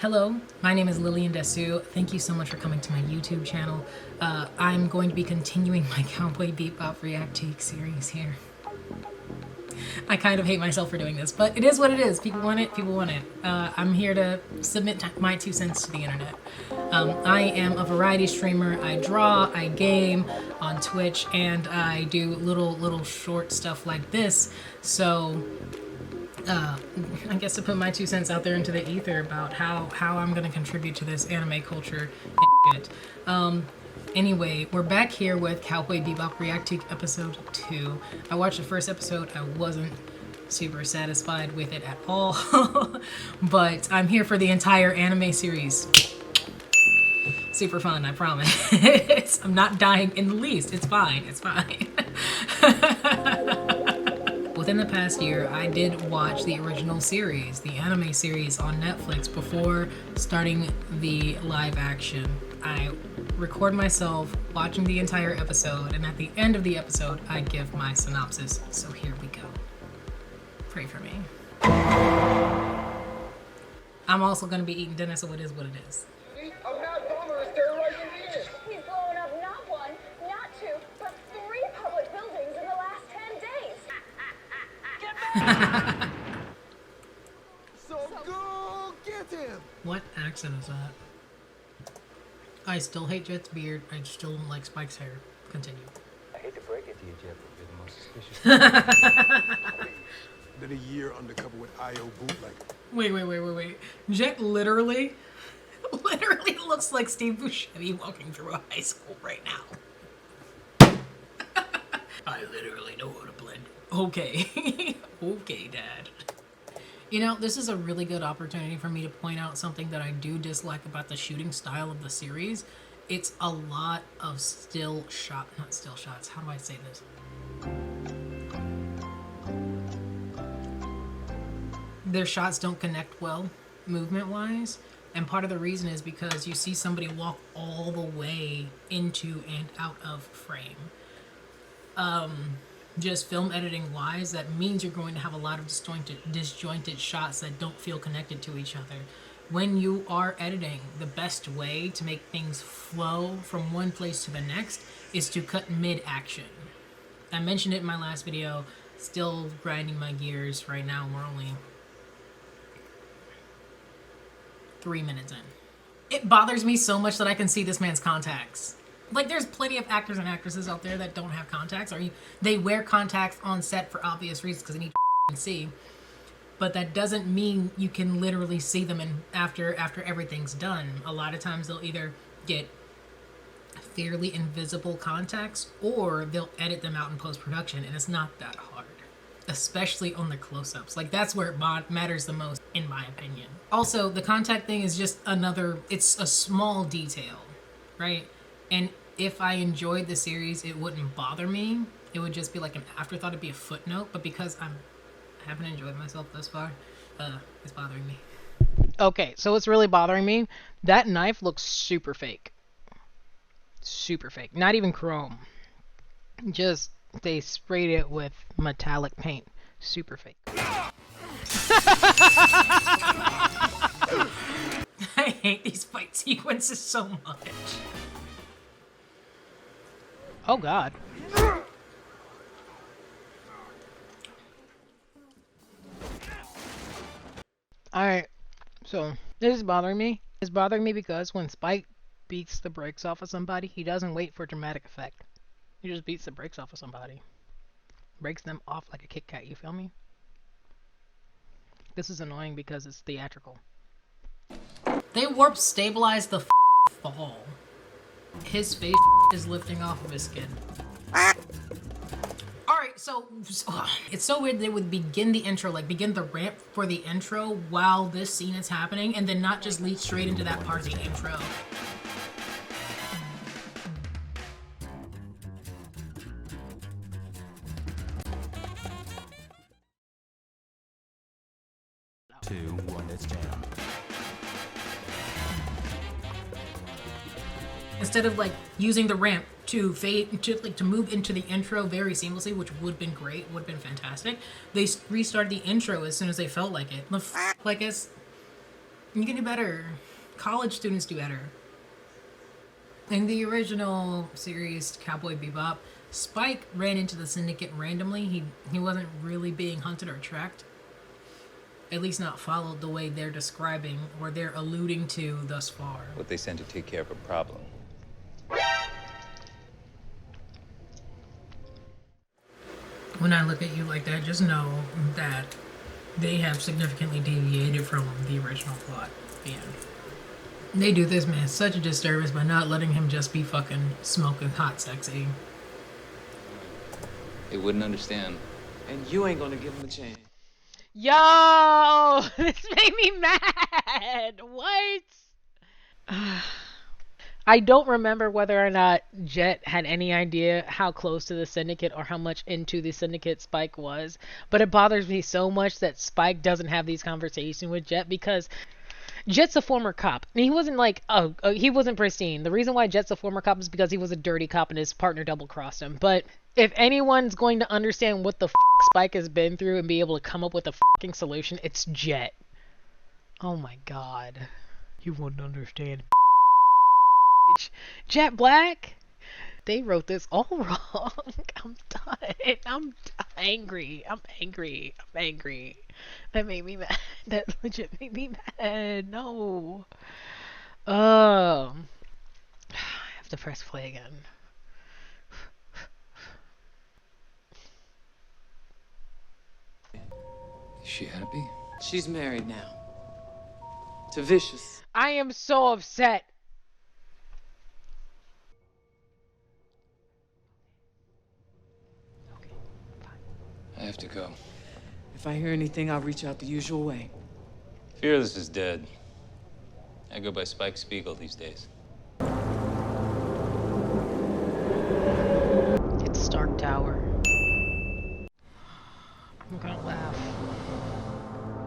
Hello, my name is Lillian Desu. Thank you so much for coming to my YouTube channel. I'm going to be continuing my Cowboy Bebop Reactique series here. I kind of hate myself for doing this, but it is what it is. People want it, people want it. I'm here to submit my 2 cents to the internet. I am a variety streamer. I draw, I game on Twitch, and I do little short stuff like this. So I guess to put my 2 cents out there into the ether about how I'm going to contribute to this anime culture and shit. Anyway, we're back here with Cowboy Bebop Reactique episode 2. I watched the first episode. I wasn't super satisfied with it at all, but I'm here for the entire anime series. Super fun, I promise. I'm not dying in the least. It's fine. It's fine. Within the past year, I did watch the original series, the anime series on Netflix before starting the live action. I record myself watching the entire episode, and at the end of the episode, I give my synopsis. So here we go. Pray for me. I'm also going to be eating dinner, so it is what it is. I'm not Bomber, terrorizing here. He's blown up not 1, not 2, but 3 public buildings in the last 10 days. Get back! So go get him. What accent is that? I still hate Jet's beard. I still don't like Spike's hair. Continue. I hate to break it to you, Jet, but you're the most suspicious. Been a year undercover with IO bootlegger. Wait. Jet literally looks like Steve Buscemi walking through a high school right now. I literally know how to blend. Okay. Okay, Dad. You know, this is a really good opportunity for me to point out something that I do dislike about the shooting style of the series. It's a lot of not still shots. How do I say this? Their shots don't connect well, movement-wise, and part of the reason is because you see somebody walk all the way into and out of frame. Just film editing-wise, that means you're going to have a lot of disjointed shots that don't feel connected to each other. When you are editing, the best way to make things flow from one place to the next is to cut mid-action. I mentioned it in my last video, still grinding my gears right now. We're only 3 minutes in. It bothers me so much that I can see this man's contacts. Like, there's plenty of actors and actresses out there that don't have contacts, or they wear contacts on set for obvious reasons because they need to see. But that doesn't mean you can literally see them after everything's done. A lot of times they'll either get fairly invisible contacts or they'll edit them out in post-production, and it's not that hard. Especially on the close-ups. Like, that's where it matters the most, in my opinion. Also, the contact thing is just it's a small detail, right? And if I enjoyed the series, it wouldn't bother me. It would just be like an afterthought, it'd be a footnote, but because I haven't enjoyed myself thus far, it's bothering me. Okay, so it's really bothering me. That knife looks super fake. Super fake. Not even chrome. Just, they sprayed it with metallic paint. Super fake. I hate these fight sequences so much. Oh God. Alright, so this is bothering me. It's bothering me because when Spike beats the brakes off of somebody, he doesn't wait for dramatic effect. He just beats the brakes off of somebody. Breaks them off like a Kit Kat, you feel me? This is annoying because it's theatrical. They warp stabilized the fall. His face is lifting off of his skin. Alright, so it's so weird they would begin the intro, like begin the ramp for the intro while this scene is happening, and then not just lead straight into that part of the intro. It's jam. Instead of like using the ramp to move into the intro very seamlessly, which would have been great, would have been fantastic, they restarted the intro as soon as they felt like it. Like it's You can do better. College students do better. In the original series, Cowboy Bebop, Spike ran into the Syndicate randomly. He wasn't really being hunted or tracked. At least not followed the way they're describing or they're alluding to thus far. What they sent to take care of a problem. When I look at you like that, just know that they have significantly deviated from the original plot. The end. They do this man such a disservice by not letting him just be fucking smoking hot sexy. They wouldn't understand. And you ain't gonna give him a chance. Yo, this made me mad. What? I don't remember whether or not Jet had any idea how close to the Syndicate or how much into the Syndicate Spike was, but it bothers me so much that Spike doesn't have these conversations with Jet because Jet's a former cop. And he wasn't like, he wasn't pristine. The reason why Jet's a former cop is because he was a dirty cop and his partner double-crossed him. But if anyone's going to understand what the Spike has been through and be able to come up with a fucking solution, it's Jet. Oh my god. You wouldn't understand. Jet Black? They wrote this all wrong. I'm done. I'm angry. I'm angry. I'm angry. That made me mad. That legit made me mad. No. I have to press play again. Is she happy? She's married now. To Vicious. I am so upset. Okay, fine. I have to go. If I hear anything, I'll reach out the usual way. Fearless is dead. I go by Spike Spiegel these days. It's Stark Tower. I'm gonna laugh.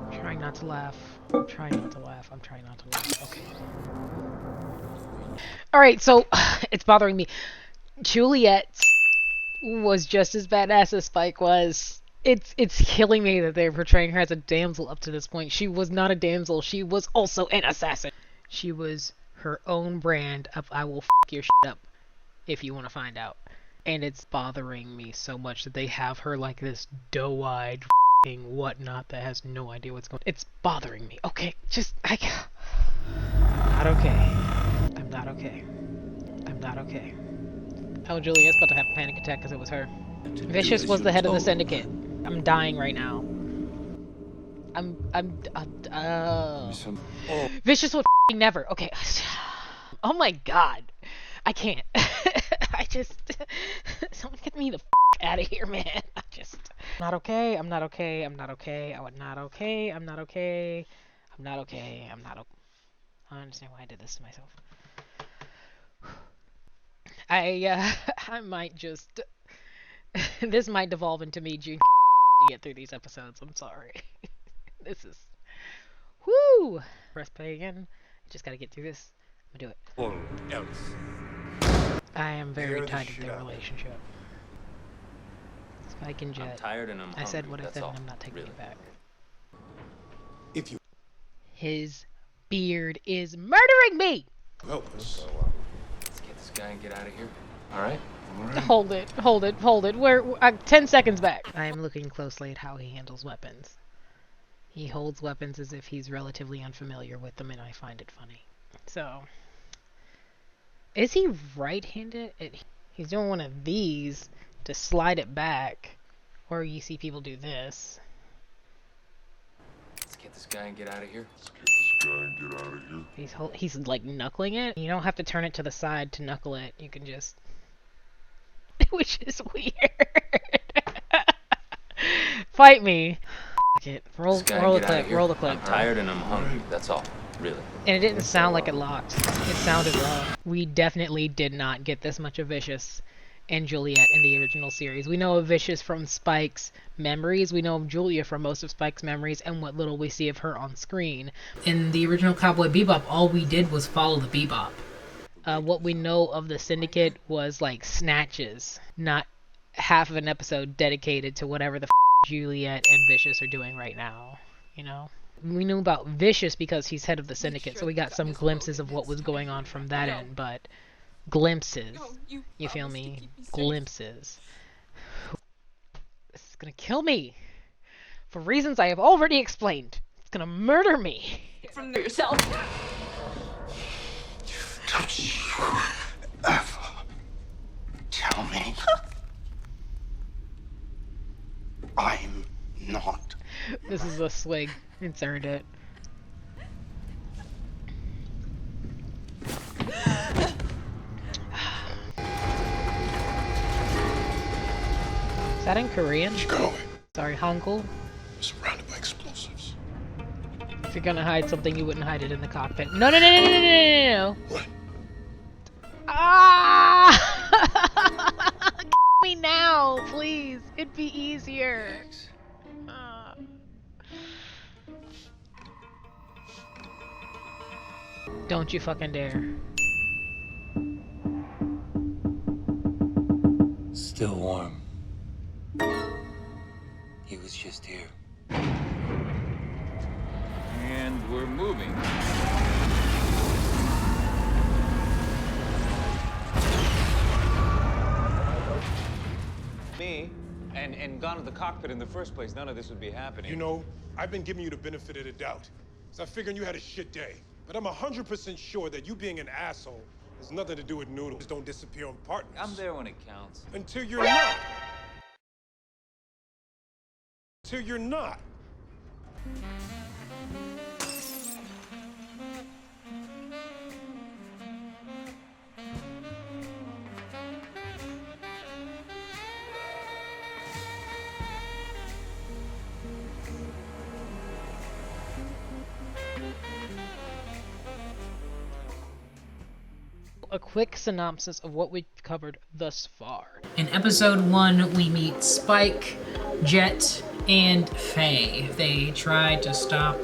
I'm trying not to laugh. I'm trying not to laugh. I'm trying not to laugh. Okay. Alright, so it's bothering me. Juliet was just as badass as Spike was. It's killing me that they're portraying her as a damsel up to this point. She was not a damsel. She was also an assassin. She was her own brand of I will fuck your shit up if you want to find out. And it's bothering me so much that they have her like this doe-eyed f***ing whatnot that has no idea what's going on. It's bothering me. Okay, just I'm not okay. I'm not okay. I'm not okay. Oh, Juliet's about to have a panic attack because it was her. Vicious was the head of the Syndicate. I'm dying right now. Vicious would f***ing never. Okay. Oh my god. I can't. I just... Someone get me the f*** out of here, man. I'm not okay. I'm not okay. I'm not okay. I'm not okay. I'm not okay. I'm not okay. I'm not okay. I don't understand why I did this to myself. I might just... this might devolve into me June to get through these episodes. I'm sorry. This is... Woo! Press play again. Just gotta get through this. I'm gonna do it. I am very tired of their relationship. Spike and Jet. I'm tired and I'm hungry. I said what I that's said all. and I'm not taking Really. it back. If you His beard is murdering me! help us. Let's get this guy and get out of here. All right? Hold it, hold it, hold it. We're 10 seconds back. I am looking closely at how he handles weapons. He holds weapons as if he's relatively unfamiliar with them, and I find it funny. So, is he right-handed? He's doing one of these to slide it back, or you see people do this. Let's get this guy and get out of here. He's like knuckling it. You don't have to turn it to the side to knuckle it. You can just, which is weird. Fight me. Fuck it. Roll This guy the and get out of clip. here. Roll the clip. I'm tired and I'm hungry. That's all. Really. And it didn't sound like it locked. It sounded low. We definitely did not get this much of Vicious and Juliet in the original series. We know of Vicious from Spike's memories. We know of Julia from most of Spike's memories and what little we see of her on screen. In the original Cowboy Bebop, all we did was follow the Bebop. What we know of the Syndicate was like snatches, not half of an episode dedicated to whatever the Juliet and Vicious are doing right now, you know? We knew about Vicious because he's head of the syndicate, so we got some glimpses of what was going on from that end, but glimpses. You feel me? Glimpses. This is gonna kill me. For reasons I have already explained. It's gonna murder me. From yourself. Don't you ever tell me I'm not. This is a swig. It's earned it. Is that in Korean? Go. Sorry, Hangul. Surrounded by explosives. If you're gonna hide something, you wouldn't hide it in the cockpit. No, no, no, no, no, no, no, no. What? Ah! Kill me now, please. It'd be easier. Ah. Don't you fucking dare. Still warm. He was just here. And we're moving. Me, and gone to the cockpit in the first place, none of this would be happening. You know, I've been giving you the benefit of the doubt. So I figured you had a shit day. But I'm 100% sure that you being an asshole has nothing to do with noodles. Don't disappear on partners. I'm there when it counts. Until you're not. Until you're not. A quick synopsis of what we've covered thus far. In episode 1, we meet Spike, Jet, and Faye. They try to stop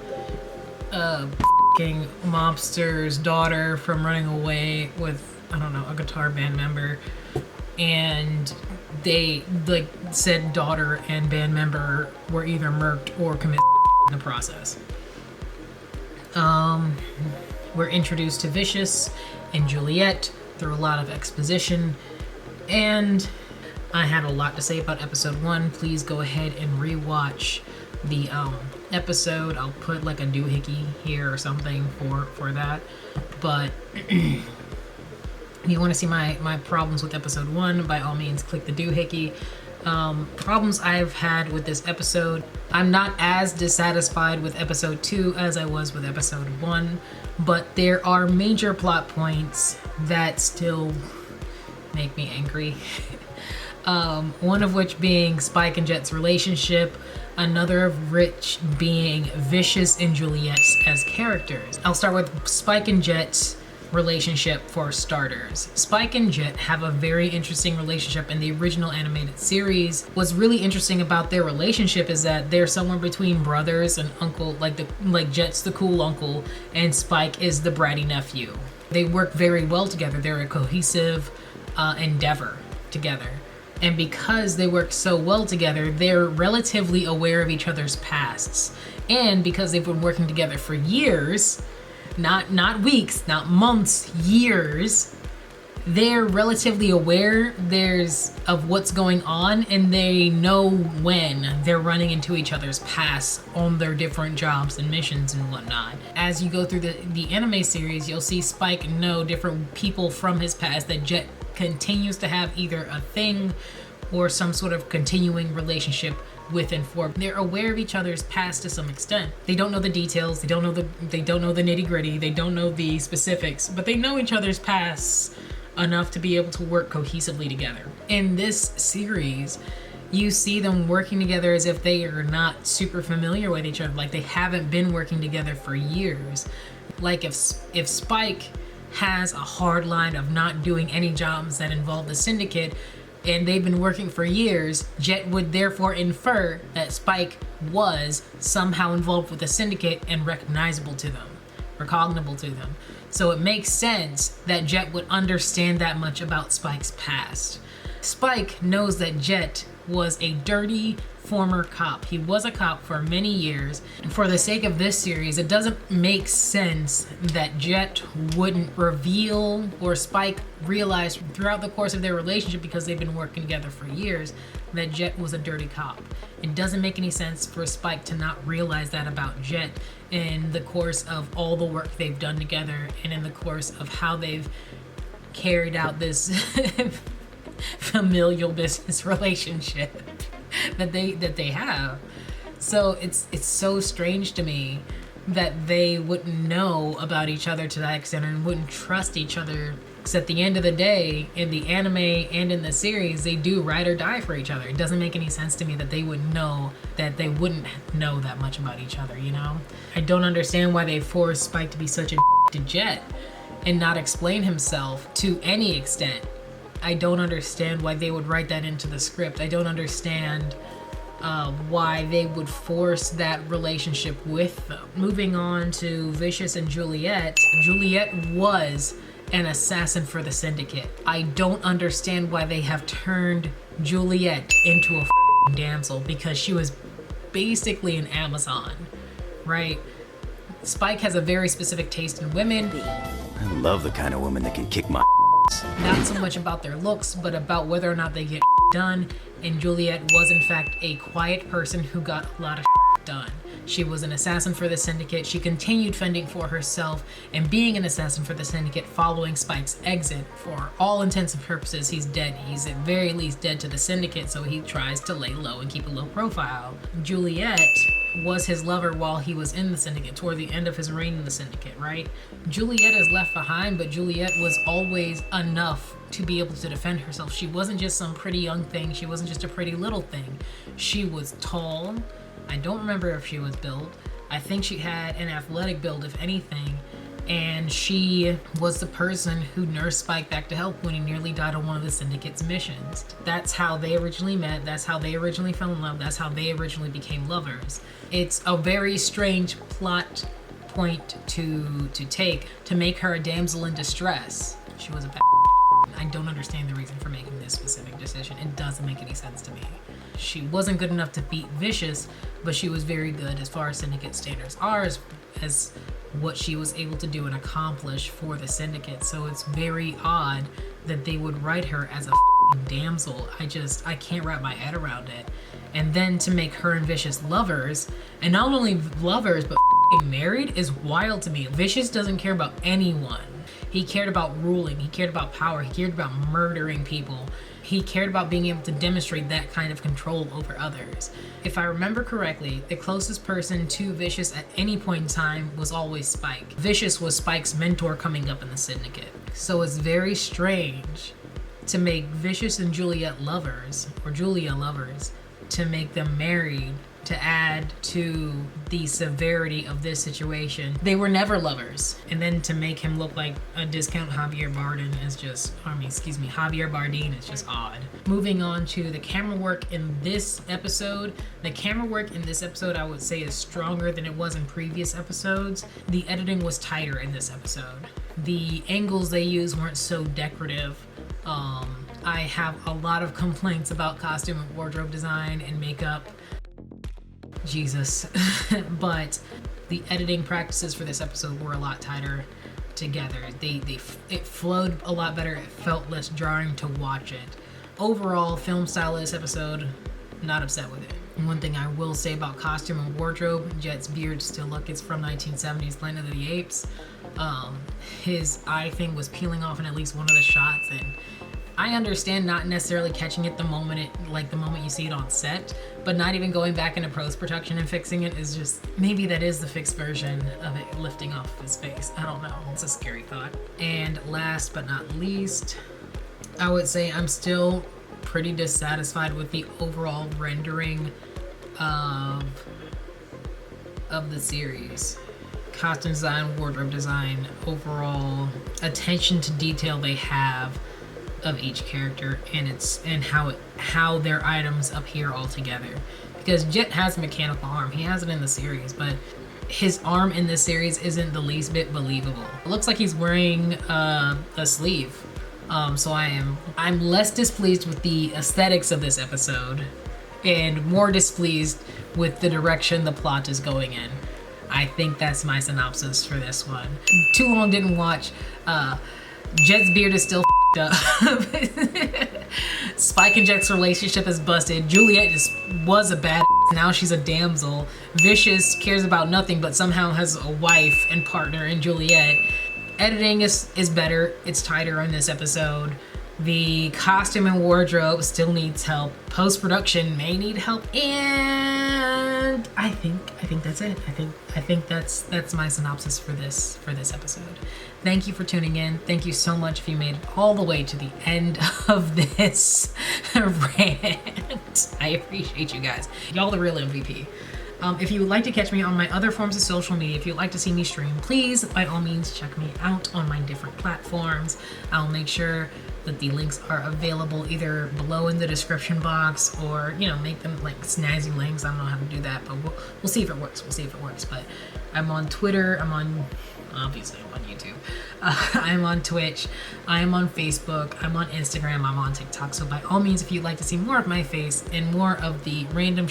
a f***ing mobster's daughter from running away with, I don't know, a guitar band member. And they, like, said daughter and band member were either murked or committed in the process. We're introduced to Vicious and Juliet through a lot of exposition, and I had a lot to say about episode 1. Please go ahead and rewatch the episode. I'll put like a doohickey here or something for that. But if you want to see my problems with episode 1, by all means click the doohickey. Problems I've had with this episode: I'm not as dissatisfied with episode 2 as I was with episode 1, but there are major plot points that still make me angry. One of which being Spike and Jet's relationship, another of which being Vicious and Juliet as characters. I'll start with Spike and Jet's relationship for starters. Spike and Jet have a very interesting relationship in the original animated series. What's really interesting about their relationship is that they're somewhere between brothers and uncle, like Jet's the cool uncle and Spike is the bratty nephew. They work very well together. They're a cohesive endeavor together. And because they work so well together, they're relatively aware of each other's pasts. And because they've been working together for years, not weeks, not months, years, they're relatively aware of what's going on, and they know when they're running into each other's pasts on their different jobs and missions and whatnot. As you go through the anime series, you'll see Spike know different people from his past that Jet continues to have either a thing or some sort of continuing relationship with and for. They're aware of each other's past to some extent. They don't know the details, they don't know the nitty-gritty, they don't know the specifics, but they know each other's pasts enough to be able to work cohesively together. In this series, you see them working together as if they are not super familiar with each other, like they haven't been working together for years. Like if Spike has a hard line of not doing any jobs that involve the syndicate, and they've been working for years, Jet would therefore infer that Spike was somehow involved with the syndicate and recognizable to them, recognizable to them. So it makes sense that Jet would understand that much about Spike's past. Spike knows that Jet was a dirty, former cop. He was a cop for many years. And for the sake of this series, it doesn't make sense that Jet wouldn't reveal or Spike realized throughout the course of their relationship, because they've been working together for years, that Jet was a dirty cop. It doesn't make any sense for Spike to not realize that about Jet in the course of all the work they've done together and in the course of how they've carried out this familial business relationship that they have. So it's so strange to me that they wouldn't know about each other to that extent and wouldn't trust each other. Because at the end of the day, in the anime and in the series, they do ride or die for each other. It doesn't make any sense to me that they wouldn't know that much about each other, you know? I don't understand why they forced Spike to be such a to Jet and not explain himself to any extent. I don't understand why they would write that into the script. I don't understand why they would force that relationship with them. Moving on to Vicious and Juliet. Juliet was an assassin for the Syndicate. I don't understand why they have turned Juliet into a damsel, because she was basically an Amazon, right? Spike has a very specific taste in women. I love the kind of woman that can kick my Not so much about their looks, but about whether or not they get done. And Juliet was in fact a quiet person who got a lot of done. She was an assassin for the Syndicate. She continued fending for herself and being an assassin for the Syndicate following Spike's exit. For all intents and purposes, he's dead. He's at very least dead to the Syndicate, so he tries to lay low and keep a low profile. Juliet was his lover while he was in the Syndicate, toward the end of his reign in the Syndicate, right? Juliet is left behind, but Juliet was always enough to be able to defend herself. She wasn't just some pretty young thing. She wasn't just a pretty little thing. She was tall. I don't remember if she was built. I think she had an athletic build, if anything. And she was the person who nursed Spike back to health when he nearly died on one of the Syndicate's missions. That's how they originally met. That's how they originally fell in love. That's how they originally became lovers. It's a very strange plot point to take to make her a damsel in distress. She was a bad. I don't understand the reason for making this specific decision. It doesn't make any sense to me. She wasn't good enough to beat Vicious, but she was very good as far as Syndicate standards are, as what she was able to do and accomplish for the Syndicate. So it's very odd that they would write her as a damsel. I can't wrap my head around it. And then to make her and Vicious lovers, and not only lovers, but married, is wild to me. Vicious doesn't care about anyone. He cared about ruling, he cared about power, he cared about murdering people. He cared about being able to demonstrate that kind of control over others. If I remember correctly, the closest person to Vicious at any point in time was always Spike. Vicious was Spike's mentor coming up in the Syndicate. So it's very strange to make Vicious and Juliet lovers, or Julia lovers, to make them married, to add to the severity of this situation. They were never lovers. And then to make him look like a discount Javier Bardem is just, Javier Bardem is just odd. Moving on to the camera work in this episode. The camera work in this episode, I would say, is stronger than it was in previous episodes. The editing was tighter in this episode. The angles they used weren't so decorative. I have a lot of complaints about costume and wardrobe design and makeup. Jesus. But the editing practices for this episode were a lot tighter together. It flowed a lot better. It felt less jarring to watch it. Overall, film style of this episode, not upset with it. One thing I will say about costume and wardrobe, Jet's beard still look, it's from 1970s Planet of the Apes. His eye thing was peeling off in at least one of the shots, and I understand not necessarily catching it the moment you see it on set, but not even going back into post-production and fixing it is just, maybe that is the fixed version of it lifting off his face. I don't know. It's a scary thought. And last but not least, I would say I'm still pretty dissatisfied with the overall rendering of the series. Costume design, wardrobe design, overall attention to detail they have of each character and how their items appear all together. Because Jet has a mechanical arm. He has it in the series, but his arm in this series isn't the least bit believable. It looks like he's wearing a sleeve. So I'm less displeased with the aesthetics of this episode and more displeased with the direction the plot is going in. I think that's my synopsis for this one. Too long didn't watch. Jet's beard is still up. Spike and Jet's relationship is busted. Juliet just was a bad. Now she's a damsel. Vicious cares about nothing but somehow has a wife and partner in Juliet. Editing is better. It's tighter on this episode. The costume and wardrobe still needs help. Post-production may need help. And I think that's it. I think that's my synopsis for this episode. Thank you for tuning in. Thank you so much if you made it all the way to the end of this rant. I appreciate you guys. Y'all the real MVP. If you would like to catch me on my other forms of social media, if you'd like to see me stream, please, by all means, check me out on my different platforms. I'll make sure that the links are available either below in the description box or, you know, make them like snazzy links. I don't know how to do that, but we'll see if it works. We'll see if it works. But I'm on Twitter. Obviously I'm on YouTube. I'm on Twitch. I'm on Facebook. I'm on Instagram. I'm on TikTok. So by all means, if you'd like to see more of my face and more of the random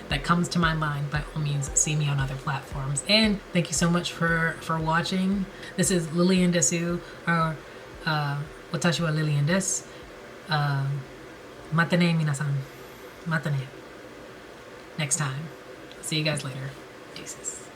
that comes to my mind, by all means, see me on other platforms. And thank you so much for watching. This is Lillian Desu, or watashi wa Lillian desu. Matane minasan. Matane. Next time. See you guys later. Deuces.